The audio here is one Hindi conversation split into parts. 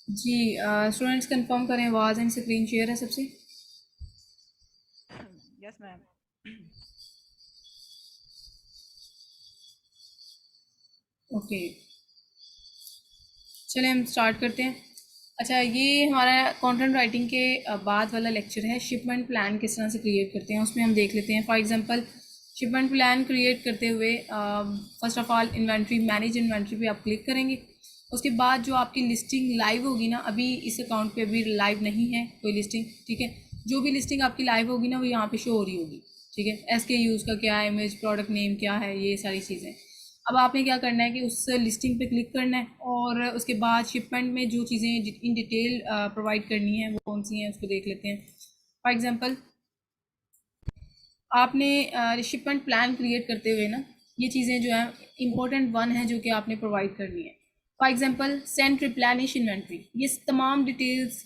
जी स्टूडेंट्स कंफर्म करें, आवाज़ एंड स्क्रीन शेयर है सबसे। Yes ma'am. ओके, चलिए हम स्टार्ट करते हैं। अच्छा, ये हमारा कंटेंट राइटिंग के बाद वाला लेक्चर है, शिपमेंट प्लान किस तरह से क्रिएट करते हैं उसमें हम देख लेते हैं। For example shipment plan create करते हुए first of all inventory, manage inventory पे आप क्लिक करेंगे। उसके बाद जो आपकी लिस्टिंग लाइव होगी ना, अभी इस अकाउंट पे अभी लाइव नहीं है कोई लिस्टिंग, ठीक है। जो भी लिस्टिंग आपकी लाइव होगी ना वो यहाँ पे शो हो रही होगी, ठीक है। एस के यूज़ का क्या है, इमेज, प्रोडक्ट नेम क्या है, ये सारी चीज़ें। अब आपने क्या करना है कि उस लिस्टिंग पे क्लिक करना है और उसके बाद शिपमेंट में जो चीज़ें इन डिटेल प्रोवाइड करनी है वो कौन सी हैं उसको देख लेते हैं। फॉर एग्जांपल आपने शिपमेंट प्लान क्रिएट करते हुए ना ये चीज़ें जो है इंपॉर्टेंट वन है जो कि आपने प्रोवाइड करनी है। For example send replenish inventory, ये तमाम डिटेल्स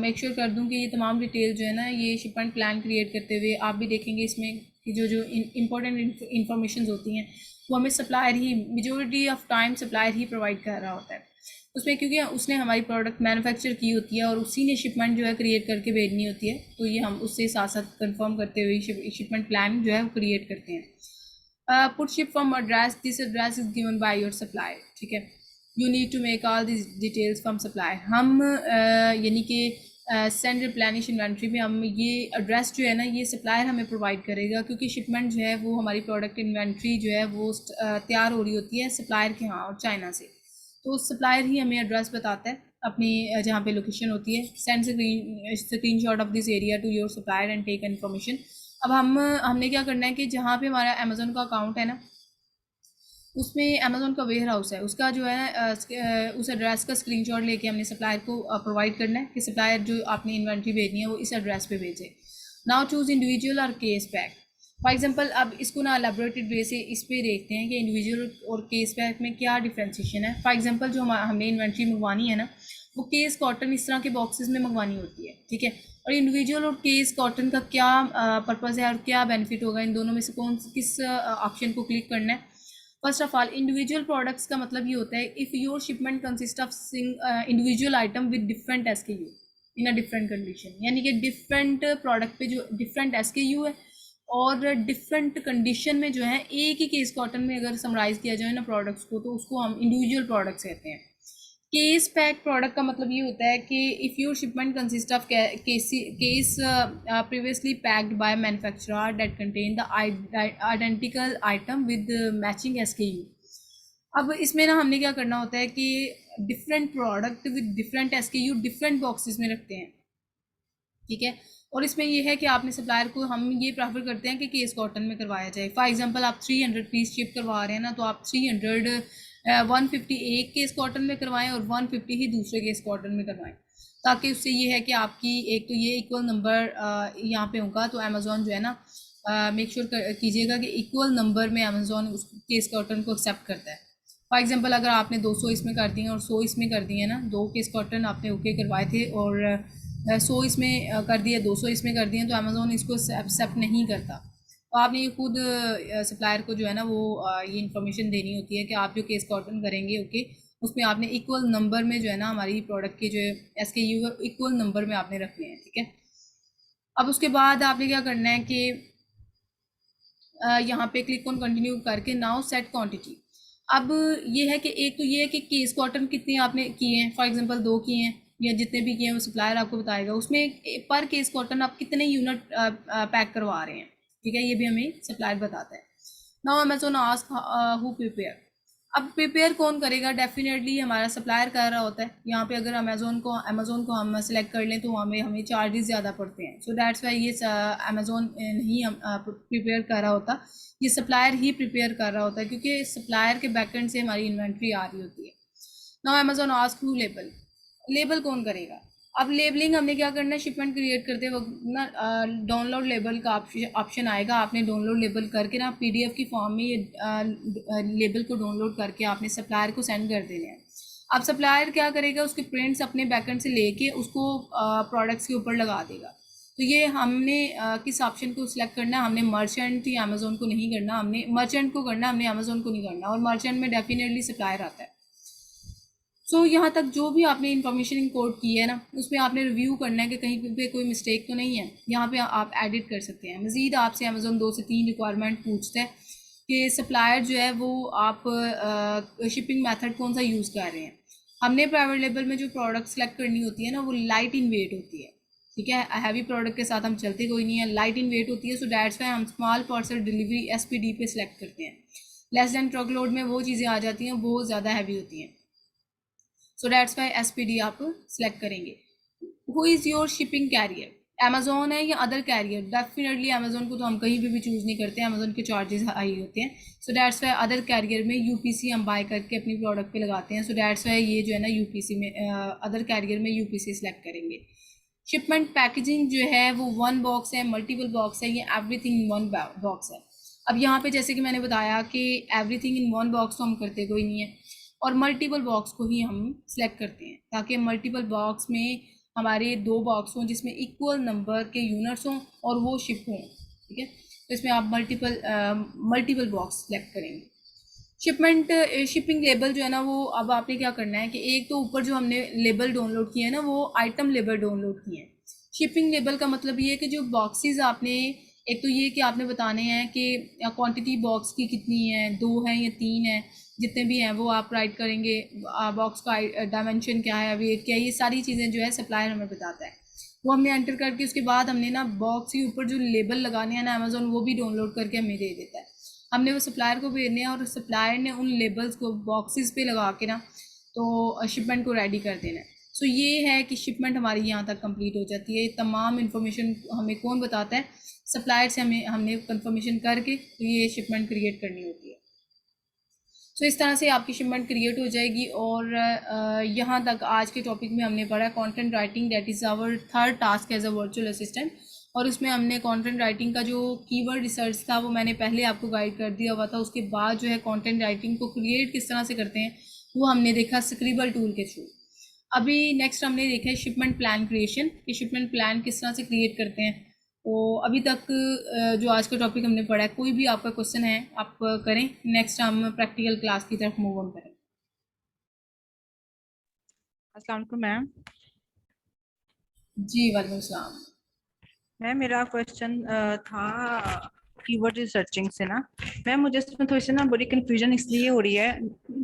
मेक श्योर कर दूं कि ये तमाम डिटेल जो है ना ये शिपमेंट प्लान क्रिएट करते हुए आप भी देखेंगे इसमें कि जो जो इंपॉर्टेंट इंफॉर्मेशन होती हैं वो हमें supplier he majority of time supplier he provide कर रहा होता है उसमें, क्योंकि उसने हमारी प्रोडक्ट मैन्युफैक्चर की होती है और उसी ने शिपमेंट जो है क्रिएट करके भेजनी होती है। तो ये हम उससे साथ साथ कंफर्म करते हुए शिपमेंट प्लान जो है वो क्रिएट करते हैं। Put ship from address, this address is given by your supplier, ठीक है। You need to make all this details from supplier. हम यानी कि सेंड रिप्लेनिश इन्वेंट्री में हम ये एड्रेस जो है ना ये सप्लायर हमें प्रोवाइड करेगा, क्योंकि शिपमेंट जो है वो हमारी प्रोडक्ट इन्वेंट्री जो है वो तैयार हो रही होती है सप्लायर के यहाँ और चाइना से। तो सप्लायर ही हमें एड्रेस बताता है अपनी जहाँ पे लोकेशन होती है। Send screen shot of this area to your supplier and take information. अब हमने क्या करना है कि जहाँ पे हमारा अमेजोन का अकाउंट है ना उसमें अमेजोन का वेयर हाउस है, उसका जो है उस एड्रेस का स्क्रीनशॉट लेके हमने सप्लायर को प्रोवाइड करना है कि सप्लायर जो आपने इन्वेंट्री भेजनी है वो इस एड्रेस पे भेजे। नाउ चूज इंडिविजुअल और केस पैक। फॉर एग्जांपल अब इसको ना एलेबोरेटेड वे से इस पे देखते हैं कि इंडिविजुअल और केस पैक में क्या डिफ्रेंसिएशन है। फॉर एग्जांपल जो हमने इन्वेंट्री मंगवानी है ना वो केस कॉटन इस तरह के बॉक्सेस में मंगवानी होती है, ठीक है। और इंडिविजुअल और केस कॉटन का क्या पर्पज़ है और क्या बेनिफिट होगा, इन दोनों में से कौन किस ऑप्शन को क्लिक करना है। First of all individual products का मतलब ये होता है if your shipment consist of individual item with different SKU in a different condition, यानी कि डिफरेंट प्रोडक्ट पे जो डिफरेंट एसकेयू है और डिफरेंट कंडीशन में जो है एक ही केस कॉटन में अगर समराइज किया जाए ना प्रोडक्ट्स को तो उसको हम इंडिविजुअल प्रोडक्ट्स कहते हैं। केस पैक प्रोडक्ट का मतलब ये होता है कि if your shipment consist of case previously packed by manufacturer that contain the identical item with matching SKU. अब इसमें ना हमने क्या करना होता है कि different product with different SKU different boxes में रखते हैं, ठीक है। और इसमें ये है कि आपने सप्लायर को हम ये प्रेफर करते हैं कि केस कॉटन में करवाया जाए। फॉर एग्जांपल आप 300 पीस शिप करवा रहे हैं ना तो आप 300 150 एक केस कॉटन में करवाएं और 150 ही दूसरे केस कॉटन में करवाएं, ताकि उससे ये है कि आपकी एक तो ये इक्वल नंबर यहाँ पे होगा। तो अमेज़ोन जो है ना मेक श्योर कीजिएगा कि इक्वल नंबर में अमेज़ोन उस केस कॉटन को एक्सेप्ट करता है। फॉर एग्जांपल अगर आपने 200 इसमें कर दिए और 100 इसमें कर दिए ना, दो केस कॉटन आपने ओके करवाए थे और 100 इसमें कर दिए 200 इसमें कर दिए, तो अमेज़ोन इसको एक्सेप्ट नहीं करता। तो आपने ये खुद सप्लायर को जो है ना वो ये इन्फॉर्मेशन देनी होती है कि आप जो केस कॉटन करेंगे ओके उसमें आपने इक्वल नंबर में जो है ना हमारी प्रोडक्ट के जो एसकेयू है इक्वल नंबर में आपने रखने हैं, ठीक है। अब उसके बाद आपने क्या करना है कि यहाँ पे क्लिक ऑन कंटिन्यू करके नाउ सेट क्वांटिटी। अब ये है कि एक तो ये है कि केस कॉटन कितने आपने किए हैं, फॉर एग्जांपल 2 किए हैं या जितने भी किए हैं वो सप्लायर आपको बताएगा उसमें पर केस कॉटन आप कितने यूनिट पैक करवा रहे हैं, ठीक है। ये भी हमें सप्लायर बताता है। Now Amazon ask who prepare. अब प्रिपेयर कौन करेगा, डेफिनेटली हमारा सप्लायर कर रहा होता है। यहाँ पे अगर अमेजोन को हम सेलेक्ट कर लें तो हमें हमें चार्जेस ज़्यादा पड़ते हैं। सो दैट्स वाई ये अमेजोन नहीं हम प्रिपेयर कर रहा होता, ये सप्लायर ही प्रिपेयर कर रहा होता है, क्योंकि सप्लायर के बैकएंड से हमारी इन्वेंट्री आ रही होती है। Now Amazon ask who label, label कौन करेगा। अब लेबलिंग हमने क्या करना है, शिपमेंट क्रिएट करते वक्त ना डाउनलोड लेबल का ऑप्शन आएगा। आपने डाउनलोड लेबल करके ना पीडीएफ की फॉर्म में ये लेबल को डाउनलोड करके आपने सप्लायर को सेंड कर देने हैं। अब सप्लायर क्या करेगा, उसके प्रिंट्स अपने बैकएंड से लेके उसको प्रोडक्ट्स के ऊपर लगा देगा। तो ये हमने किस ऑप्शन को सिलेक्ट करना है, हमने मर्चेंट या अमेजोन को नहीं करना, हमने मर्चेंट को करना, हमने अमेजोन को नहीं करना। और मर्चेंट में डेफिनेटली सप्लायर आता है। सो यहाँ तक जो भी आपने इंफॉर्मेशन इंकोड की है ना, उसमें आपने रिव्यू करना है कि कहीं पे कोई मिस्टेक तो नहीं है। यहाँ पे आप एडिट कर सकते हैं। मज़ीद आपसे अमेज़ोन 2 से 3 रिक्वायरमेंट पूछता है कि सप्लायर जो है वो आप शिपिंग मेथड कौन सा यूज़ कर रहे हैं। हमने प्राइवेट लेबल में जो प्रोडक्ट सेलेक्ट करनी होती है ना, वो लाइट इन वेट होती है, ठीक है। हैवी प्रोडक्ट के साथ हम चलते कोई नहीं है, लाइट इन वेट होती है। सो डैट्स वाई हम स्मॉल पार्सल डिलीवरी SPD पे सिलेक्ट करते हैं। लेस दैन ट्रक लोड में वो चीज़ें आ जाती हैं, बहुत ज़्यादा हैवी होती हैं। सो डैट्स वाई SPD आप सिलेक्ट करेंगे। Who is your shipping carrier, Amazon है या अदर कैरियर। डेफिनेटली अमेजोन को तो हम कहीं भी चूज़ नहीं करते, अमेजोन के चार्जेस हाई होते हैं। So that's why other carrier में UPC हम बाय करके अपनी प्रोडक्ट पे लगाते हैं। सो डैट्स वाई ये जो है ना UPC में, अदर कैरियर में UPC सिलेक्ट करेंगे। शिपमेंट पैकेजिंग जो है वो 1 बॉक्स है, मल्टीपल बॉक्स है, या एवरीथिंग इन 1 बॉक्स है। अब यहाँ पे जैसे कि मैंने बताया कि एवरीथिंग इन 1 बॉक्स तो हम करते कोई नहीं है, और मल्टीपल बॉक्स को ही हम सिलेक्ट करते हैं, ताकि मल्टीपल बॉक्स में हमारे 2 बॉक्स हों जिसमें इक्वल नंबर के यूनिट्स हों और वो शिप हों, ठीक है। तो इसमें आप मल्टीपल बॉक्स सेलेक्ट करेंगे। शिपमेंट शिपिंग लेबल जो है ना, वो अब आपने क्या करना है कि एक तो ऊपर जो हमने लेबल डाउनलोड किए हैं ना, वो आइटम लेबल डाउनलोड किए हैं। शिपिंग लेबल का मतलब ये है कि जो बॉक्सेस आपने, एक तो ये कि आपने बताने हैं कि क्वांटिटी बॉक्स की कितनी है, 2 है या 3 है, जितने भी हैं वो आप राइट करेंगे। बॉक्स का डायमेंशन क्या है, वेट क्या है, ये सारी चीज़ें जो है सप्लायर हमें बताता है, वो हमने एंटर करके उसके बाद हमने ना बॉक्स के ऊपर जो लेबल लगाने हैं ना, अमेजोन वो भी डाउनलोड करके हमें दे देता है। हमने वो सप्लायर को भेजने हैं और सप्लायर ने उन लेबल्स को बॉक्सेस पे लगा के ना तो शिपमेंट को रेडी कर देना है। सो ये है कि शिपमेंट हमारी यहाँ तक कंप्लीट हो जाती है। तमाम इन्फॉर्मेशन हमें कौन बताता है, सप्लायर से हमने कंफर्मेशन करके तो ये शिपमेंट क्रिएट करनी होती है। सो इस तरह से आपकी शिपमेंट क्रिएट हो जाएगी। और यहाँ तक आज के टॉपिक में हमने पढ़ा content writing, that is our third task as a virtual assistant. और उसमें हमने कंटेंट राइटिंग का जो कीवर्ड रिसर्च था वो मैंने पहले आपको गाइड कर दिया हुआ था। उसके बाद जो है कंटेंट राइटिंग को क्रिएट किस तरह से करते हैं वो हमने देखा स्क्रिबल टूल के थ्रू। अभी नेक्स्ट हमने देखा है शिपमेंट प्लान क्रिएशन, कि शिपमेंट प्लान किस तरह से क्रिएट करते हैं। तो अभी तक जो आज का टॉपिक हमने पढ़ा है, कोई भी आपका क्वेश्चन है आप करें, नेक्स्ट हम प्रैक्टिकल क्लास की तरफ मूव ऑन करें। अस्सलाम वालेकुम मैम। जी वालेकुम सलाम। मैम मेरा क्वेश्चन था कीवर्ड रिसर्चिंग से ना। मैम मुझे इसमें थोड़ी सी ना बड़ी कंफ्यूजन इसलिए हो रही है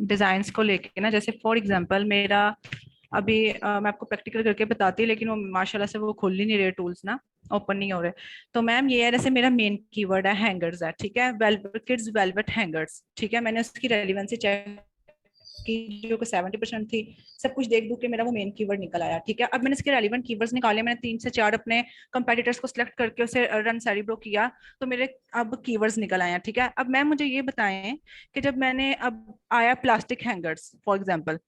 डिजाइन्स को लेके ना। जैसे फॉर एग्जांपल मेरा अभी मैं आपको प्रैक्टिकल करके बताती, लेकिन वो माशाल्लाह से वो खुल ही नहीं रहे टूल्स ना, ओपन नहीं हो रहे। तो मैम ये है, जैसे मेरा मेन कीवर्ड है हैंगर्स है, ठीक है, वेलवेट किड्स वेलवेट हैंगर्स, ठीक है। मैंने उसकी रेलिवेंसी चेक की जो कि 70% थी। सब कुछ देख दूं के मेरा वो मेन कीवर्ड निकल आया, ठीक है। अब मैंने इसके रेलिवेंट कीवर्ड्स निकाले, मैंने 3 से 4 अपने कंपेटिटर्स को सिलेक्ट करके उसे रन सेरिब्रो किया, तो मेरे अब कीवर्ड्स निकल आए हैं, ठीक है। अब मैम मुझे ये बताएं कि जब मैंने अब आया प्लास्टिक हैंगर्स फॉर एग्जाम्पल,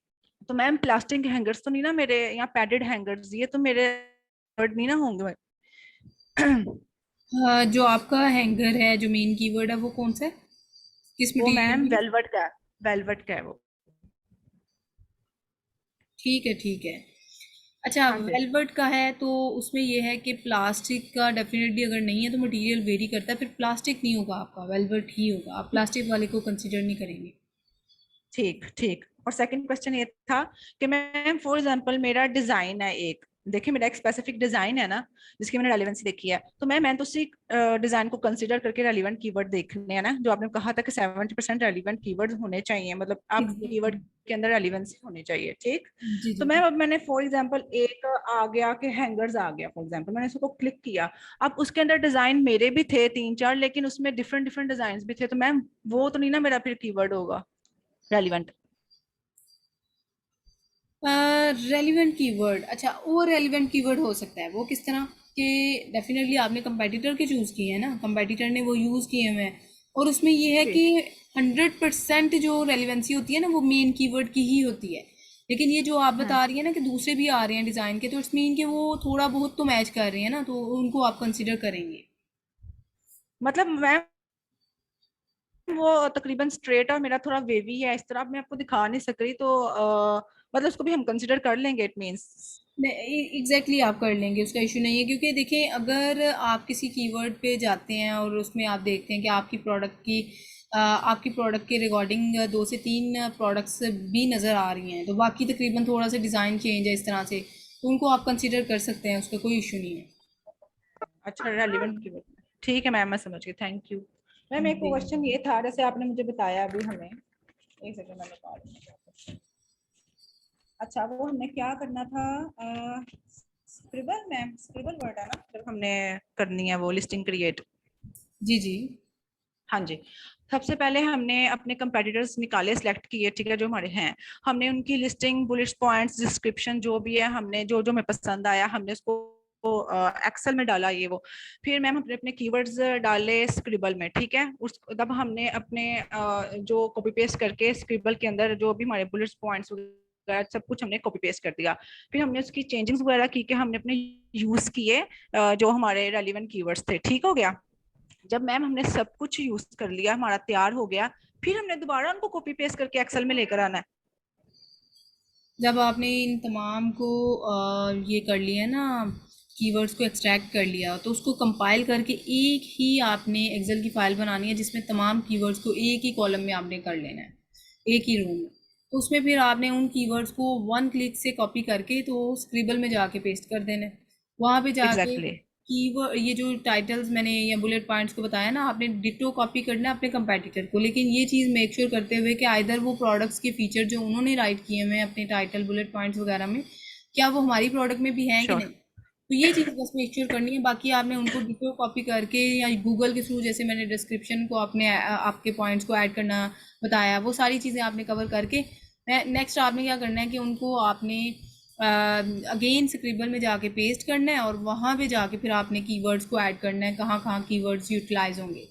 तो मैम प्लास्टिक हैंगर्स तो नहीं ना मेरे यहाँ, पैडेड हैंगर्स, ये तो मेरे वर्ड नहीं ना होंगे। जो आपका हैंगर है, जो मेन कीवर्ड है, वो कौन सा है, किस वो मटेरियल मैम की। वेलवेट का है वो। ठीक है ठीक है। अच्छा, हाँ जी। वेलवेट का है तो उसमें ये है कि प्लास्टिक का डेफिनेटली अगर नहीं है तो मटेरियल वेरी करता है, फिर प्लास्टिक नहीं होगा आपका, वेलवेट ही होगा। आप प्लास्टिक वाले को कंसिडर नहीं करेंगे। ठीक ठीक। और सेकंड क्वेश्चन ये था कि मैम फॉर एग्जांपल मेरा डिजाइन है एक, देखिए मेरा एक स्पेसिफिक डिजाइन है ना जिसकी मैंने रेलेवेंसी देखी है, तो मैं तो उसी डिजाइन को कंसीडर करके रेलिवेंट कीवर्ड देखने हैं ना, जो आपने कहा था कि 70% रेलिवेंट कीवर्ड होने चाहिए, मतलब आप कीवर्ड एग्जैक्टली। के अंदर रेलिवेंसी होनी चाहिए, ठीक। जी तो जी मैम जी। अब मैंने फॉर एग्जांपल एक आ गया कि हैंगर्स आ गया फॉर एग्जांपल, मैंने उसको क्लिक किया। अब उसके अंदर डिजाइन मेरे भी थे 3 4, लेकिन उसमें डिफरेंट डिफरेंट डिजाइन भी थे, तो मैम वो तो नहीं ना मेरा फिर कीवर्ड होगा रेलिवेंट। रेलिवेंट कीवर्ड, अच्छा वो रेलिवेंट कीवर्ड हो सकता है। वो किस तरह कि डेफिनेटली आपने कंपेटिटर के चूज़ किए हैं ना, कंपेटिटर ने वो यूज़ किए हुए हैं, और उसमें ये है कि 100% जो रेलिवेंसी होती है ना वो मेन कीवर्ड की ही होती है। लेकिन ये जो आप हाँ, बता रही है ना कि दूसरे भी आ रहे हैं डिज़ाइन के, तो इट्स मीन कि वो थोड़ा बहुत तो मैच कर रहे हैं ना, तो उनको आप कंसिडर करेंगे। मतलब मैम वो तकरीबन स्ट्रेट और मेरा थोड़ा वेवी है, इस तरह अब मैं आपको दिखा नहीं सक रही, तो मतलब उसको भी हम कंसिडर कर लेंगे इट मींस। एग्जैक्टली आप कर लेंगे, उसका इशू नहीं है, क्योंकि देखिए अगर आप किसी कीवर्ड पे जाते हैं और उसमें आप देखते हैं कि आपकी प्रोडक्ट के रिगार्डिंग 2 से 3 प्रोडक्ट्स भी नज़र आ रही हैं, तो बाकी तकरीबन थोड़ा सा डिज़ाइन चेंज है इस तरह से, तो उनको आप कंसिडर कर सकते हैं, उसका कोई इशू नहीं है। अच्छा, रेलिवेंट कीवर्ड। ठीक है मैम, मैं समझ गई, थैंक यू। मैम एक जी। क्वेश्चन ये था, जैसे आपने मुझे बताया अभी हमें, एक सेकंड मैं बता रही हूँ। अच्छा, वो हमने क्या करना था, स्क्रिबल मैम, स्क्रिबल वर्ड है ना जब हमने करनी है वो लिस्टिंग क्रिएट। जी जी। हाँ जी। सबसे पहले हमने अपने कंपेटिटर्स निकाले, सिलेक्ट किए, ठीक है, जो हमारे हैं। हमने उनकी लिस्टिंग, बुलेट पॉइंट्स, डिस्क्रिप्शन जो भी है, हमने जो जो हमें पसंद आया हमने उसको एक्सेल में डाला ये वो। फिर मैम हमने अपने कीवर्ड्स डाले स्क्रिबल में, ठीक है। उस तब हमने अपने जो कॉपी पेस्ट करके स्क्रिबल के अंदर जो भी हमारे बुलेट पॉइंट्स वगैरह सब कुछ हमने कॉपी पेस्ट कर दिया। फिर हमने उसकी चेंजिंग्स वगैरह की के हमने अपने यूज किए जो हमारे रेलिवेंट कीवर्ड्स थे, ठीक हो गया। जब मैम हमने सब कुछ यूज कर लिया, हमारा तैयार हो गया, फिर हमने दोबारा उनको कॉपी पेस्ट करके एक्सेल में लेकर आना है। जब आपने इन तमाम को ये कर लिया ना, कीवर्ड्स को एक्सट्रैक्ट कर लिया, तो उसको कंपाइल करके एक ही आपने एक्सेल की फाइल बनानी है जिसमें तमाम कीवर्ड्स को एक ही कॉलम में आपने कर लेना है, एक ही रो में। तो उसमें फिर आपने उन कीवर्ड्स को 1 क्लिक से कॉपी करके तो स्क्रिबल में जाके पेस्ट कर देना है। वहाँ पे जाके एग्जैक्टली। कीवर्ड, ये जो टाइटल्स मैंने या बुलेट पॉइंट्स को बताया ना, आपने डिटो कॉपी करना है अपने कंपेटिटर को, लेकिन ये चीज़ मेक श्योर करते हुए कि आइदर वो प्रोडक्ट्स के फीचर जो उन्होंने राइट किए हुए हैं अपने टाइटल बुलेट पॉइंट्स वगैरह में, क्या वो हमारी प्रोडक्ट में भी हैं कि नहीं। श्योर। तो ये चीज़ बस मेक श्योर करनी है, बाकी आपने उनको डिटो कॉपी करके या गूगल के थ्रू, जैसे मैंने डिस्क्रिप्शन को आपने आपके पॉइंट्स को ऐड करना बताया, वो सारी चीज़ें आपने कवर करके नेक्स्ट आपने क्या करना है कि उनको आपने अगेन स्क्रिबल में जाके पेस्ट करना है, और वहाँ पे जाके फिर आपने कीवर्ड्स को ऐड करना है, कहाँ कहाँ कीवर्ड्स यूटिलाइज होंगे,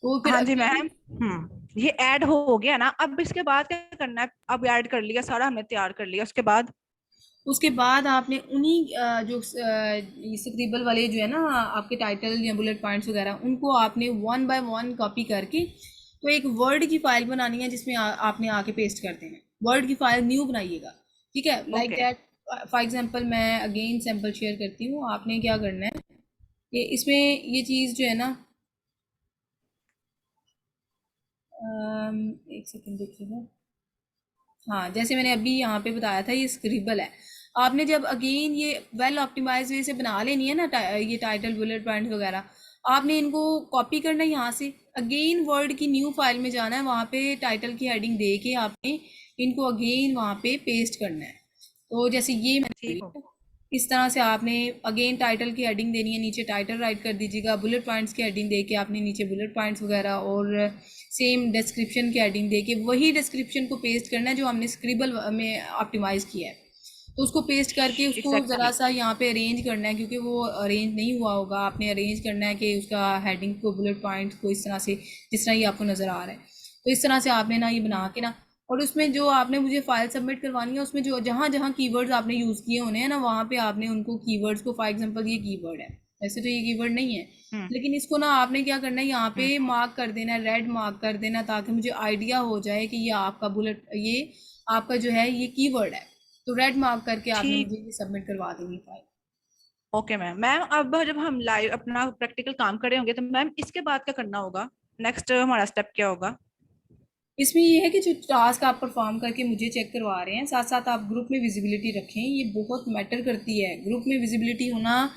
तो फिर हाँ जी अगेन मैम। ये ऐड हो गया ना, अब इसके बाद क्या करना है? अब ऐड कर लिया सारा, हमने तैयार कर लिया, उसके बाद? उसके बाद आपने उन्हीं जो स्क्रिबल वाले जो है ना आपके टाइटल या बुलेट पॉइंट्स वगैरह, उनको आपने 1 बाय 1 कॉपी करके तो एक वर्ड की फाइल बनानी है जिसमें आपने आके पेस्ट कर देना है। वर्ड की फाइल न्यू बनाइएगा, ठीक है, like okay. That. For example मैं अगेन सैम्पल शेयर करती हूँ, आपने क्या करना है कि इसमें ये चीज़ जो है ना, एक सेकंड देखिएगा। हाँ, जैसे मैंने अभी यहाँ पे बताया था, ये स्क्रिबल है। आपने जब अगेन ये वेल ऑप्टिमाइज वे से बना लेनी है ना ये टाइटल बुलेट पॉइंट वगैरह, आपने इनको कॉपी करना है यहाँ से, अगेन वर्ड की न्यू फाइल में जाना है, वहाँ पे टाइटल की हेडिंग दे के आपने इनको अगेन वहाँ पे पेस्ट करना है। तो जैसे ये मैंने ठीक करी हो। है, इस तरह से आपने अगेन टाइटल की हेडिंग देनी है, नीचे टाइटल राइट कर दीजिएगा, बुलेट पॉइंट्स की हेडिंग दे के आपने नीचे बुलेट पॉइंट्स वगैरह, और सेम डिस्क्रिप्शन की हेडिंग दे के वही डिस्क्रिप्शन को पेस्ट करना है जो हमने स्क्रिबल में ऑप्टिमाइज किया है। तो उसको पेस्ट करके उसको ज़रा एग्जैक्टली। सा यहाँ पे अरेंज करना है, क्योंकि वो अरेंज नहीं हुआ होगा, आपने अरेंज करना है कि उसका हेडिंग को, बुलेट पॉइंट्स को इस तरह से जिस तरह ये आपको नज़र आ रहा है, तो इस तरह से आपने ना ये बना के ना, और उसमें जो आपने मुझे फाइल सबमिट करवानी है उसमें जो जहाँ जहाँ कीवर्ड्स आपने यूज़ किए होने हैं ना, वहाँ पे आपने उनको कीवर्ड्स को, फॉर एग्जांपल ये कीवर्ड है, वैसे तो ये कीवर्ड नहीं है, हम्म। लेकिन इसको ना आपने क्या करना है, यहाँ हम्म। पे मार्क कर देना है, रेड मार्क कर देना, ताकि मुझे आइडिया हो जाए कि ये आपका बुलेट, ये आपका जो है ये कीवर्ड है। तो रेड मार्क करके आपने ठीक। मुझे ये सबमिट करवा देनी फाइल। Okay ma'am. मैम अब जब हम लाइव अपना प्रैक्टिकल काम करे होंगे तो मैम इसके बाद क्या करना होगा? नेक्स्ट हमारा स्टेप क्या होगा? इसमें ये है कि जो टास्क आप परफॉर्म करके मुझे चेक करवा रहे हैं, साथ साथ आप ग्रुप में विजिबिलिटी रखें, ये बहुत मैटर करती है, ग्रुप में विजिबिलिटी होना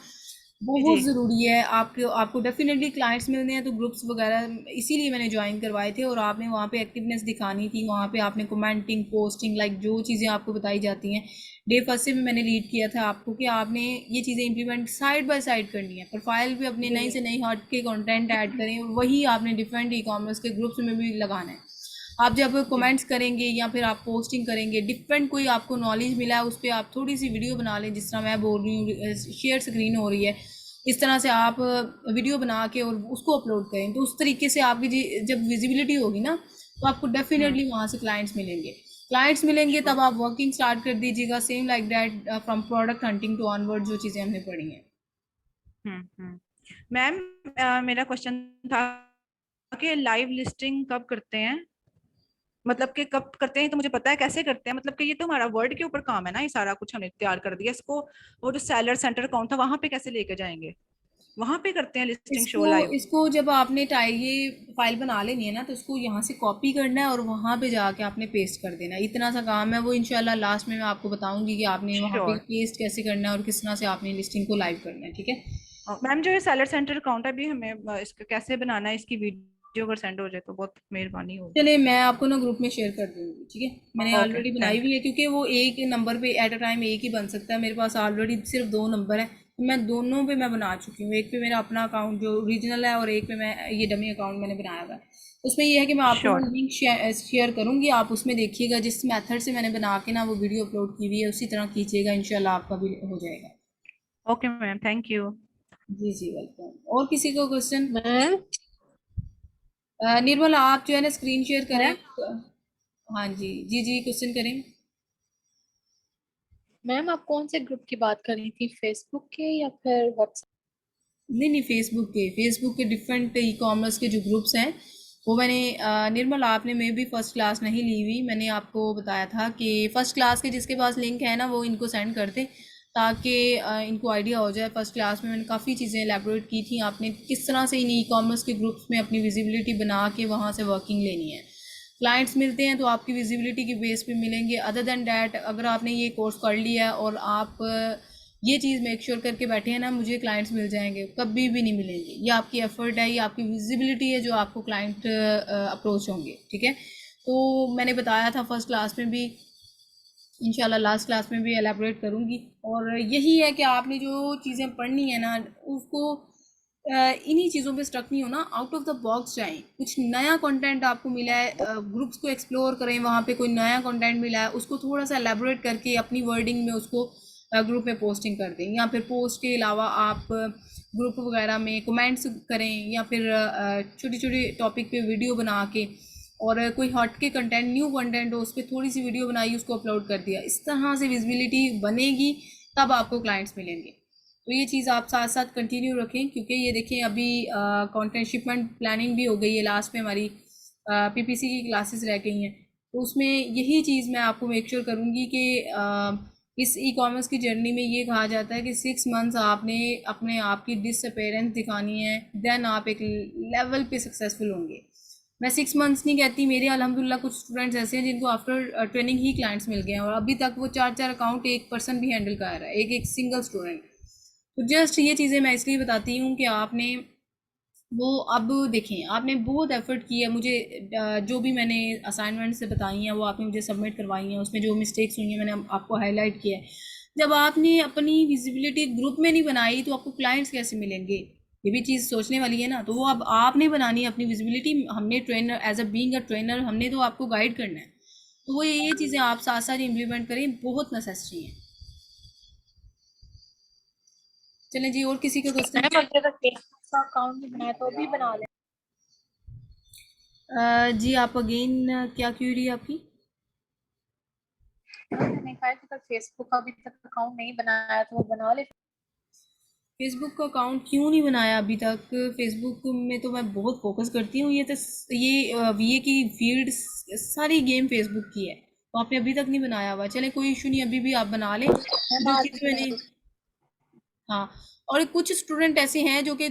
जी बहुत जी। ज़रूरी है। आपको आपको डेफिनेटली क्लाइंट्स मिलने हैं, तो ग्रुप्स वगैरह इसीलिए मैंने ज्वाइन करवाए थे, और आपने वहाँ पे एक्टिवनेस दिखानी थी, वहाँ पे आपने कमेंटिंग, पोस्टिंग, लाइक जो चीज़ें आपको बताई जाती हैं, डे फर्स्ट से भी मैंने लीड किया था आपको कि आपने ये चीज़ें इंप्लीमेंट साइड बाय साइड करनी है, प्रोफाइल भी अपने जी नई जी। से नई हट के कंटेंट ऐड करें, वही आपने डिफरेंट ई कॉमर्स के ग्रुप्स में भी लगाना है। आप जब जी। कमेंट्स करेंगे या फिर आप पोस्टिंग करेंगे, डिफरेंट कोई आपको नॉलेज मिला है उस पर आप थोड़ी सी वीडियो बना लें, जिस तरह मैं बोल रही हूँ शेयर स्क्रीन हो रही है, इस तरह से आप वीडियो बना के और उसको अपलोड करें, तो उस तरीके से आपकी जब विजिबिलिटी होगी ना, तो आपको हम्म। डेफिनेटली वहाँ से क्लाइंट्स मिलेंगे। क्लाइंट्स मिलेंगे श्योर। तब आप वर्किंग स्टार्ट कर दीजिएगा, same like that from product hunting to onward, जो चीज़ें हमने पढ़ी हैं। हम्म। मैम मेरा क्वेश्चन था कि लाइव लिस्टिंग कब करते हैं? मतलब कि कब करते हैं तो मुझे पता है कैसे करते हैं, मतलब कि ये तो हमारा वर्ड के ऊपर काम है ना, ये सारा कुछ हमने तैयार कर दिया इसको। वो जो सेलर सेंटर अकाउंट था वहां पे कैसे लेके जाएंगे, वहां पे करते हैं लिस्टिंग शो इसको लाइव। इसको जब आपने ये फाइल बना लेनी है ना, तो उसको यहाँ से कॉपी करना है और वहाँ पे जाके आपने पेस्ट कर देना है। इतना सा काम है, वो इंशाल्लाह लास्ट में मैं आपको बताऊंगी कि आपने वहाँ पे श्योर। पेस्ट कैसे करना है और किस तरह से आपने लिस्टिंग को लाइव करना है, ठीक है। मैम जो ये सेलर सेंटर अकाउंट है, अभी हमें इसका कैसे बनाना है, इसकी वीडियो अगर सेंड हो जाए तो बहुत मेहरबानी होगी। चलिए मैं आपको ना ग्रुप में शेयर कर दूंगी, ठीक है। मैंने ओके ऑलरेडी बनाई थैंक हुई है, क्योंकि वो एक नंबर पे एट अ टाइम एक ही बन सकता है। मेरे पास ऑलरेडी सिर्फ 2 नंबर है, तो मैं दोनों पे मैं बना चुकी हूँ। एक पे मेरा अपना अकाउंट जो ओरिजिनल है, और एक पे मैं ये डमी अकाउंट मैंने बनाया हुआ है। उसमें ये है कि मैं यू। आपको ना श्योर। लिंक शेयर करूँगी, आप उसमें देखिएगा। जिस मेथड से मैंने बना के ना वो वीडियो अपलोड की हुई है, उसी तरह कीजिएगा, इंशाल्लाह आपका भी हो जाएगा। Okay ma'am thank you. जी जी, वेलकम। और किसी को क्वेश्चन? मैम निर्मल आप जो है ना स्क्रीन शेयर करें। मैम हाँ जी जी जी, क्वेश्चन करें। मैम आप कौन से ग्रुप की बात कर रही थी, फेसबुक के या फिर व्हाट्सएप? नहीं नहीं, फेसबुक के डिफरेंट ई कॉमर्स के जो ग्रुप्स हैं वो मैंने निर्मल आपने मे भी फर्स्ट क्लास नहीं ली हुई। मैंने आपको बताया था कि फर्स्ट क्लास के जिसके पास लिंक है ना वो इनको सेंड कर दें, ताकि इनको आइडिया हो जाए। फर्स्ट क्लास में मैंने काफ़ी चीज़ें एलैबोरेट की थी, आपने किस तरह से इन ई कॉमर्स के ग्रुप्स में अपनी विजिबिलिटी बना के वहाँ से वर्किंग लेनी है। क्लाइंट्स मिलते हैं तो आपकी विजिबिलिटी के बेस पे मिलेंगे। अदर देन डैट अगर आपने ये कोर्स कर लिया है और आप ये चीज़ मेक श्योर करके बैठे हैं ना मुझे क्लाइंट्स मिल जाएंगे, कभी भी नहीं मिलेंगे। ये आपकी एफर्ट है, ये आपकी विजिबिलिटी है जो आपको क्लाइंट अप्रोच होंगे, ठीक है। तो मैंने बताया था फर्स्ट क्लास में भी, इंशाल्लाह लास्ट क्लास में भी एलैबोरेट करूँगी। और यही है कि आपने जो चीज़ें पढ़नी है ना उसको इन्हीं चीज़ों पे स्टक नहीं होना, आउट ऑफ द बॉक्स जाएं। कुछ नया कंटेंट आपको मिला है, ग्रुप्स को एक्सप्लोर करें, वहाँ पे कोई नया कंटेंट मिला है उसको थोड़ा सा एलैबोरेट करके अपनी वर्डिंग में उसको ग्रुप में पोस्टिंग कर दें, या फिर पोस्ट के अलावा आप ग्रुप वगैरह में कमेंट्स करें, या फिर छोटी छोटी टॉपिक पे वीडियो बना के, और कोई हट के कंटेंट न्यू कंटेंट हो उस पर थोड़ी सी वीडियो बनाई उसको अपलोड कर दिया। इस तरह से विजिबिलिटी बनेगी, तब आपको क्लाइंट्स मिलेंगे। तो ये चीज़ आप साथ साथ कंटिन्यू रखें, क्योंकि ये देखें अभी कंटेंट शिपमेंट प्लानिंग भी हो गई है, लास्ट में हमारी पीपीसी की क्लासेस रह गई हैं। तो उसमें यही चीज़ मैं आपको मेक श्योर करूँगी कि इस ई कॉमर्स की जर्नी में ये कहा जाता है कि 6 मंथ्स आपने अपने आप की डिसअपेरेंस दिखानी है, देन आप एक लेवल पे सक्सेसफुल होंगे। मैं 6 मंथ्स नहीं कहती, मेरे अल्हम्दुलिल्लाह कुछ स्टूडेंट्स ऐसे हैं जिनको आफ्टर ट्रेनिंग ही क्लाइंट्स मिल गए हैं, और अभी तक वो 4 4 अकाउंट एक पर्सन भी हैंडल कर रहा है, एक एक सिंगल स्टूडेंट। तो जस्ट ये चीज़ें मैं इसलिए बताती हूँ कि आपने वो अब देखें, आपने बहुत एफर्ट किया। मुझे जो भी मैंने असाइनमेंट से बताई हैं वो आपने मुझे सबमिट करवाई हैं, उसमें जो मिस्टेक्स हुई हैं मैंने आपको हाईलाइट किया है। जब आपने अपनी विजिबिलिटी ग्रुप में नहीं बनाई तो आपको क्लाइंट्स कैसे मिलेंगे? ये भी चीज़ सोचने वाली है ना। तो वो अब आपने बनानी है अपनी विजिबिलिटी। हमने trainer as a being a trainer हमने तो आपको गाइड करना है। तो वो ये चीज़ें आप साथ साथ इम्प्लीमेंट करें, बहुत नेसेसरी हैं। चलें जी, और किसी का क्वेश्चन? मैम अगर फेसबुक का अकाउंट नहीं बनाया तो अभी बना लें। जी आप अगेन क्या क्यूरी है आपकी? मैंने कहा कि अगर फेसबुक का अभी तक अकाउंट नहीं बनाया तो वो बना ले। फेसबुक का अकाउंट क्यों नहीं बनाया अभी तक? फेसबुक में तो मैं बहुत फोकस करती हूँ। ये तो ये वीए की फील्ड सारी गेम फेसबुक की है, तो आपने अभी तक नहीं बनाया हुआ। चले कोई इशू नहीं, अभी भी आप बना लें। मैम जो आज चीज़ मैंने, हाँ, और कुछ स्टूडेंट ऐसे हैं जो कि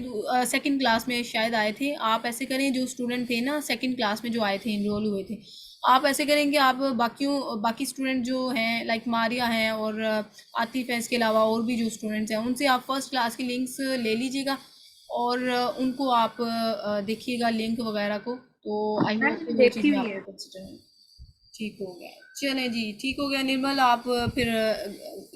सेकंड क्लास में शायद आए थे। आप ऐसे करें, जो स्टूडेंट थे ना सेकंड क्लास में जो आए थे इनरोल हुए थे, आप ऐसे करेंगे, आप बाकी स्टूडेंट जो हैं लाइक मारिया हैं और आतिफ है, इसके अलावा और भी जो स्टूडेंट्स हैं उनसे आप फर्स्ट क्लास की लिंक्स ले लीजिएगा, और उनको आप देखिएगा लिंक वगैरह को। तो आई मैम होप मैंने वो देखी चीज़ मैं हुई है। आपको कंसिडर। ठीक हो गया, चलें जी, ठीक हो गया निर्मल। आप फिर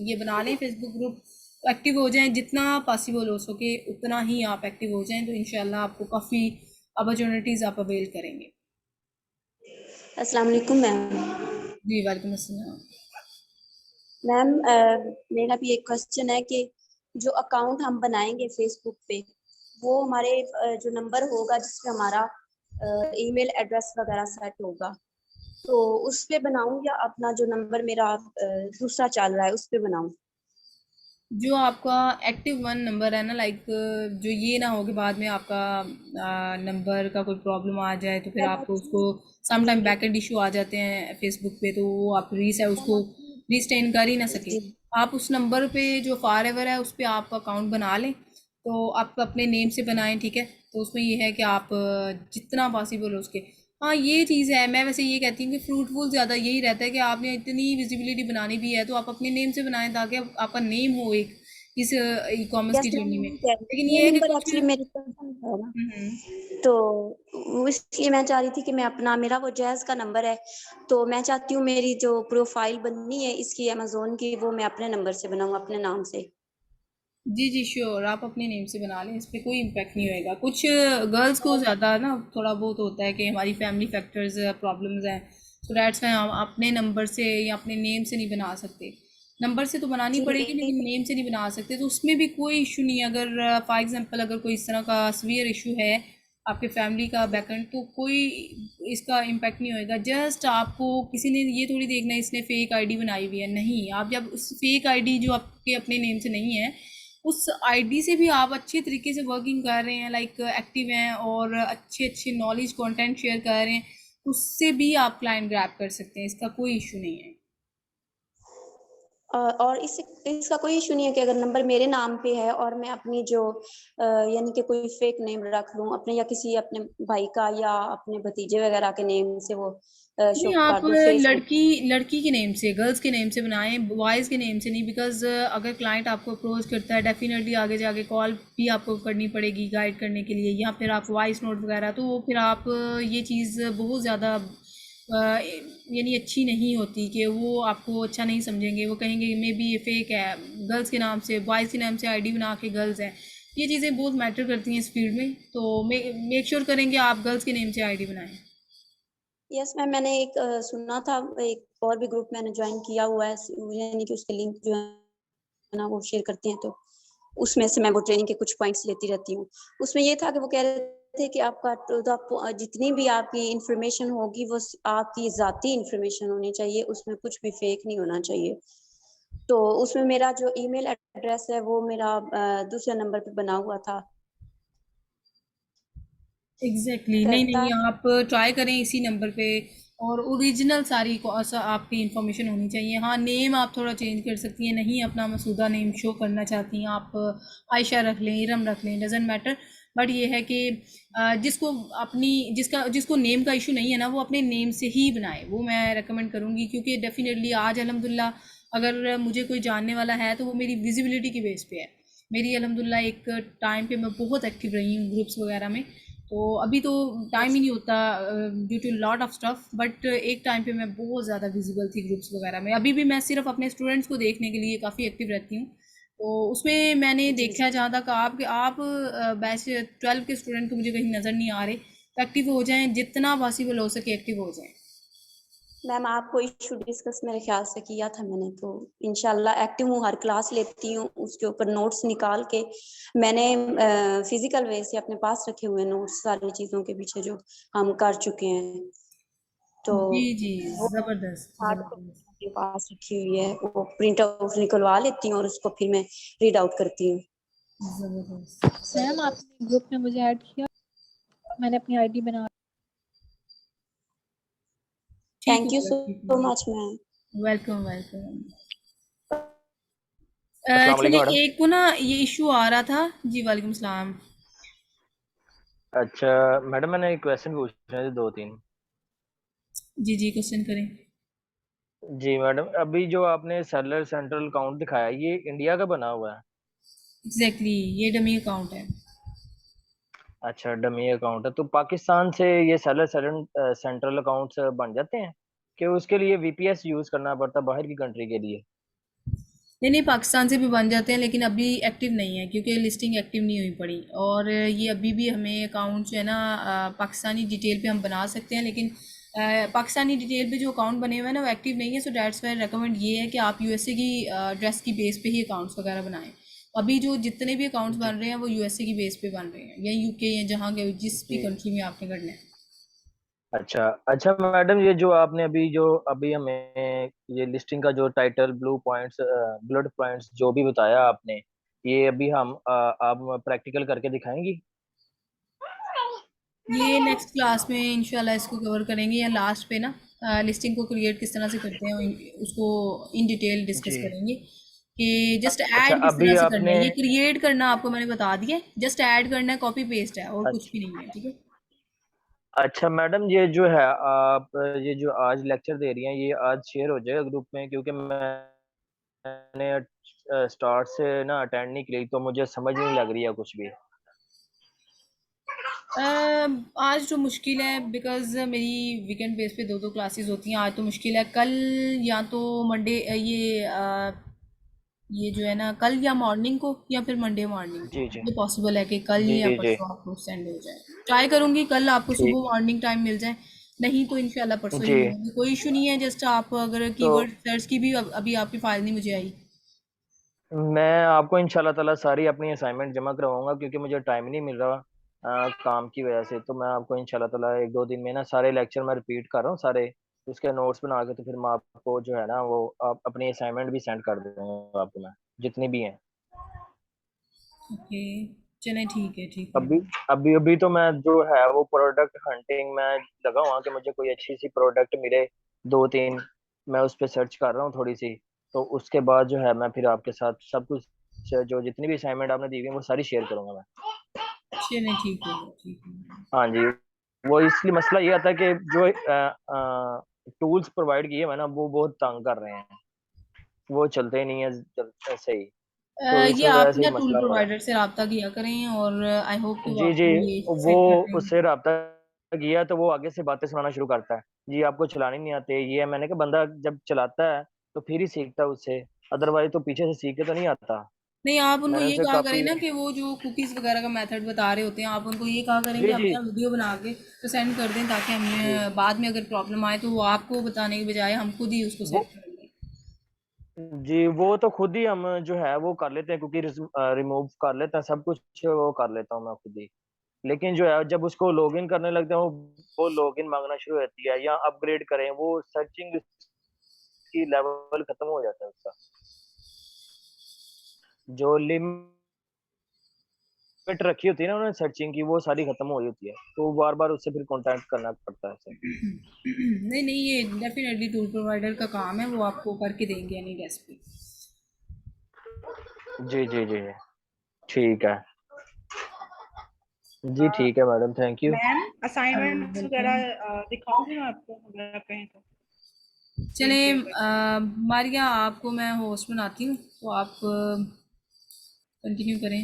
ये बना लें फेसबुक ग्रुप, एक्टिव हो जाएं, जितना पॉसिबल हो सके उतना ही आप एक्टिव हो जाएं, तो इंशाल्लाह आपको काफ़ी अपॉर्चुनिटीज़ आप अवेल करेंगे। अस्सलाम वालेकुम मैम। जी वालेकुम अस्सलाम। मैम मेरा भी एक क्वेश्चन है कि जो अकाउंट हम बनाएंगे फेसबुक पे, वो हमारे जो नंबर होगा जिसपे हमारा ईमेल एड्रेस वगैरह सेट होगा, तो उस पे बनाऊं या अपना जो नंबर मेरा दूसरा चल रहा है उस पे बनाऊं? जो आपका एक्टिव वन नंबर है ना, लाइक जो ये ना हो कि बाद में आपका नंबर का कोई प्रॉब्लम आ जाए तो फिर मैम आपको उसको एक्चुअली सम टाइम जी बैकएंड इशू आ जाते हैं फेसबुक पे, तो वो आप मैम उसको रीस्टेन कर ही ना सके। जी आप उस नंबर पे जो फॉर एवर है उस पे आप अकाउंट बना लें, तो आप अपने नेम से बनाएं, ठीक है। तो उसमें ये है कि आप जितना पॉसिबल हो उसके, हाँ ये चीज़ है। मैं वैसे ये कहती हूँ कि फ्रूटफुल ज़्यादा यही रहता है कि आपने इतनी विजिबिलिटी बनानी भी है तो आप अपने नेम से बनाएं, ताकि आपका नेम हो एक इस ई कॉमर्स की यस मैम जर्नी में। यही कह रही लेकिन हूँ, ये ये है कि नंबर कुछ एक्चुअली मेरी पसंद है ना, हम्म, तो वो इसलिए मैं चाह रही थी कि मैं अपना, मेरा वो जैज का नंबर है, तो मैं चाहती हूँ मेरी जो प्रोफाइल बननी है इसकी अमेजोन की, वो मैं अपने नंबर से बनाऊँ, अपने नाम से। जी जी श्योर, आप अपने नेम से बना लें, इस पर कोई इम्पैक्ट नहीं होएगा। कुछ गर्ल्स को ज़्यादा ना थोड़ा बहुत होता है कि हमारी फैमिली फैक्टर्स प्रॉब्लम्स हैं, सो दैट्स वाई हम अपने नंबर से या अपने नेम से नहीं बना सकते। नंबर से तो बनानी जी पड़ेगी लेकिन नेम से नहीं बना सकते, तो उसमें भी कोई इशू नहीं है। अगर फॉर एग्जांपल अगर कोई इस तरह का सीवियर इशू है आपके फैमिली का बैकएंड, तो कोई इसका इम्पैक्ट नहीं होएगा। जस्ट आपको किसी ने ये थोड़ी देखना है इसने फेक आईडी बनाई हुई है, नहीं। आप जब उस फेक आईडी जो आपके अपने नेम से नहीं है, उस आईडी से भी आप अच्छे तरीके से वर्किंग कर रहे हैं, लाइक एक्टिव हैं और अच्छे अच्छे नॉलेज कंटेंट शेयर कर रहे हैं, उससे भी आप क्लाइंट ग्रैब कर सकते हैं, इसका कोई इशू नहीं है। और इसका कोई इशू नहीं है कि अगर नंबर मेरे नाम पे है और मैं अपनी जो यानी कि कोई फेक नेम रख लूं अपने, या किसी अपने भाई का या अपने भतीजे वगैरह के नेम से वो शो नहीं, आप कर दूं फेसबुक। लड़की के नेम से, गर्ल्स के नेम से बनाएं, बॉयज़ के नेम से नहीं। बिकॉज अगर क्लाइंट आपको अप्रोच करता है, डेफिनेटली आगे जाके कॉल भी आपको करनी पड़ेगी गाइड करने के लिए, या फिर आप वॉइस नोट वगैरह, तो फिर आप ये चीज़ बहुत ज़्यादा यानी अच्छी नहीं होती कि वो आपको अच्छा नहीं समझेंगे, वो कहेंगे मे बी ये फेक है। गर्ल्स के नाम से, बॉयज़ के नाम से आईडी बना के गर्ल्स हैं, ये चीज़ें बहुत मैटर करती हैं इस फील्ड में। तो मेक श्योर करेंगे आप गर्ल्स के नेम से आईडी बनाएं। यस मैम, मैंने एक सुना था, एक और भी ग्रुप मैंने ज्वाइन किया हुआ है, यानी कि उसके लिंक जो है ना वो शेयर करते हैं, तो उसमें से मैं वो ट्रेनिंग के कुछ पॉइंट्स लेती रहती हूँ। उसमें ये था कि वो कह रहे थे कि आपका जितनी भी आपकी इंफॉर्मेशन होगी वो आपकी ज़ाती इंफॉर्मेशन होनी चाहिए, उसमें कुछ भी फेक नहीं होना चाहिए। तो उसमें मेरा जो ईमेल एड्रेस है वो मेरा दूसरे नंबर पे बना हुआ था। एग्जैक्टली नहीं करता नहीं, है। आप ट्राई करें इसी नंबर पे, और ओरिजिनल सारी आपकी इंफॉर्मेशन होनी चाहिए। हाँ, नेम आप थोड़ा चेंज कर सकती हैं, नहीं अपना मसूदा नेम शो करना चाहती हैं आप, आयशा रख लें, इरम रख लें, डजेंट मैटर। बट ये है कि जिसको अपनी जिसको नेम का इशू नहीं है ना, वो अपने नेम से ही बनाए, वो मैं रेकमेंड करूँगी। क्योंकि डेफिनेटली आज अल्हम्दुलिल्लाह अगर मुझे कोई जानने वाला है तो वो मेरी विजिबिलिटी की बेस पे है। मेरी अल्हम्दुलिल्लाह एक टाइम पे मैं बहुत एक्टिव रही हूँ ग्रुप्स वगैरह में, तो अभी तो टाइम ही नहीं होता due to lot of stuff. But एक टाइम पे मैं बहुत ज़्यादा विजिबल थी ग्रुप्स वगैरह में। अभी भी मैं सिर्फ अपने स्टूडेंट्स को देखने के लिए काफ़ी एक्टिव रहती हूँ। तो उसमें मैंने जी देखा जहाँ तक आप बैच 12 के स्टूडेंट को मुझे कहीं नज़र नहीं आ रहे। तो एक्टिव हो जाएं, जितना पॉसिबल हो सके एक्टिव हो जाएं। मैम, आपको इशू डिस्कस मेरे ख्याल से किया था मैंने, तो इंशाल्लाह एक्टिव हूँ, हर क्लास लेती हूँ, उसके ऊपर नोट्स निकाल के मैंने फिजिकल वे से अपने पास रखे हुए नोट्स, सारी चीज़ों के पीछे जो हम कर चुके हैं, तो जी जी, वो ज़बरदस्त हार्ड कॉपी ज़बरदस्त। अपने पास रखी हुई है, वो प्रिंट आउट निकलवा लेती हूँ और उसको फिर मैं रीड आउट करती हूँ। ज़बरदस्त। मैम आपने ग्रुप में मुझे ऐड किया, मैंने अपनी आईडी बना। ठीक थैंक यू होगा, सो ठीक होगा। Much ma'am. Welcome welcome. अस्सलाम वालेकुम चलिए, मैडम। एक को ना ये इशू आ रहा था। जी वालेकुम सलाम। अच्छा मैडम, मैंने एक क्वेश्चन पूछने थे दो तीन। जी जी, क्वेश्चन करें। जी मैडम, अभी जो आपने सेलर सेंट्रल अकाउंट दिखाया, ये इंडिया का बना हुआ है? एग्जैक्टली ये डमी अकाउंट है। अच्छा, डमी अकाउंट है। तो पाकिस्तान से ये सेलर सेंट्रल अकाउंट्स बन जाते हैं कि उसके लिए वीपीएस यूज करना पड़ता है बाहर की कंट्री के लिए? नहीं नहीं, पाकिस्तान से भी बन जाते हैं, लेकिन अभी एक्टिव नहीं है क्योंकि लिस्टिंग एक्टिव नहीं हुई पड़ी। और ये अभी भी हमें अकाउंट जो है ना पाकिस्तानी डिटेल पे हम बना सकते हैं, लेकिन पाकिस्तानी डिटेल पे जो अकाउंट बने हुए हैं ना वो एक्टिव नहीं है। सो डैट्स वाई रेकमेंड ये है कि आप यूएसए की एड्रेस की बेस पे ही अकाउंट्स वगैरह बनाएं। अभी जो जितने भी अकाउंट्स जी। बन रहे हैं वो यूएसए की बेस पे बन रहे हैं, या यूके, या जहाँ के जिस भी जी। कंट्री में आपने करना है। अच्छा अच्छा मैडम, ये जो आपने अभी हमें ये लिस्टिंग का जो टाइटल बुलेट पॉइंट्स जो भी बताया आपने, ये अभी आप प्रैक्टिकल करके दिखाएंगी? ये नेक्स्ट क्लास में इंशाल्लाह इसको कवर करेंगे, या लास्ट पे ना लिस्टिंग को क्रिएट किस तरह से करते हैं उसको इन डिटेल डिस्कस जी। करेंगे कि जस्ट अच्छा ऐड किस अभी तरह से करना आपने है। ये क्रिएट करना आपको मैंने बता दिया है, जस्ट ऐड करना है, कॉपी पेस्ट है और कुछ अच्छा, भी नहीं है, ठीक है। अच्छा मैडम, ये जो है आप ये जो आज लेक्चर दे रही हैं ये आज शेयर हो जाएगा ग्रुप में, क्योंकि मैंने स्टार्ट से ना अटेंड नहीं की तो मुझे समझ नहीं लग रही है कुछ भी। आज तो मुश्किल है बिकॉज़ मेरी वीकेंड बेस पे दो दो क्लासेस होती हैं। आज तो मुश्किल है, कल या तो मंडे ये जो है ना कल या मॉर्निंग को या फिर मंडे मॉर्निंग को जी जी ये पॉसिबल है कि कल जी या जी जी। परसों आपको सेंड हो जाए। ट्राई करूँगी कल आपको ठीक। सुबह मॉर्निंग टाइम मिल जाए, नहीं तो इंशाल्लाह परसों ही जी। मिलेंगे, कोई इशू नहीं है। जस्ट आप अगर तो कीवर्ड सर्च की भी अभी आपकी फाइल नहीं मुझे आई। मैं आपको इंशाल्लाह ताला सारी अपनी असाइनमेंट जमा करवाऊंगा, क्योंकि मुझे टाइम नहीं मिल रहा काम की वजह से। तो मैं आपको इंशाल्लाह ताला एक दो दिन में ना सारे लेक्चर मैं रिपीट कर रहा हूँ सारे, उसके नोट्स बना के, तो फिर मैं आपको जो है ना वो आप अपनी असाइनमेंट भी सेंड कर दूंगा आपको मैं, जितनी भी हैं। ओके, चलें ठीक है। अभी अभी अभी तो मैं जो है वो प्रोडक्ट हंटिंग में लगा हुआ कि मुझे कोई अच्छी सी प्रोडक्ट मिले, दो तीन, मैं उस पर सर्च कर रहा हूँ थोड़ी सी। तो उसके बाद जो है मैं फिर आपके साथ सब कुछ जो जितनी भी असाइनमेंट आपने दी हुई है वो सारी शेयर करूंगा मैं। चलें ठीक है। हाँ जी। वो इसलिए मसला ये आता है कि जो टूल्स प्रोवाइड किए हुए ना वो बहुत तंग कर रहे हैं, वो चलते ही नहीं है सही। तो इस ये वजह आप से ना ही टूल मसला हो रहा प्रोवाइडर से रब्ता किया करें और आई होप कि वो है। जी जी। आपको ये वो सेट कर देंगे। उससे रब्ता किया तो वो आगे से बातें सुनाना शुरू करता है, जी आपको चलानी नहीं आते ये। मैंने कहा बंदा जब चलाता है तो फिर ही सीखता है उससे, अदरवाइज तो पीछे से सीख के तो नहीं आता। नहीं, आप उनको मैंने ये उनसे कहा करें काफी। ना कि वो जो कुकीज़ वगैरह का मेथड बता रहे होते हैं, आप उनको ये कहा करें कि जी जी अपना वीडियो बना के तो सेंड कर दें, ताकि जी। हमें बाद में अगर प्रॉब्लम आए तो वो आपको बताने के बजाय हम खुद ही उसको वो सेट कर लें। जी वो तो खुद ही हम जो है वो कर लेते हैं, क्योंकि रिमूव कर लेते हैं सब कुछ, वो कर लेता हूँ मैं खुद ही। लेकिन जो है जब उसको लॉगिन करने लगते हैं वो लॉगिन मांगना शुरू होती है, या अपग्रेड करें वो सर्चिंग की लेवल खत्म हो जाता है उसका, जो लिमिट रखी होती है ना उन्होंने सर्चिंग की वो सारी खत्म हो जाती है, तो बार बार उससे फिर कांटेक्ट करना पड़ता है उसे। नहीं, ये डेफिनेटली टूल प्रोवाइडर का काम है, वो आपको करके देंगे एनी डेस्क पे। जी जी जी। ठीक है। जी ठीक है madam, thank you. Ma'am assignments welcome. वगैरह दिखाऊंगी मैं आपको अगर आप कहें तो स्क्रीन शेयर चलें, करके। मारिया आपको मैं होस्ट बनाती हूँ, तो आप कंटिन्यू करें।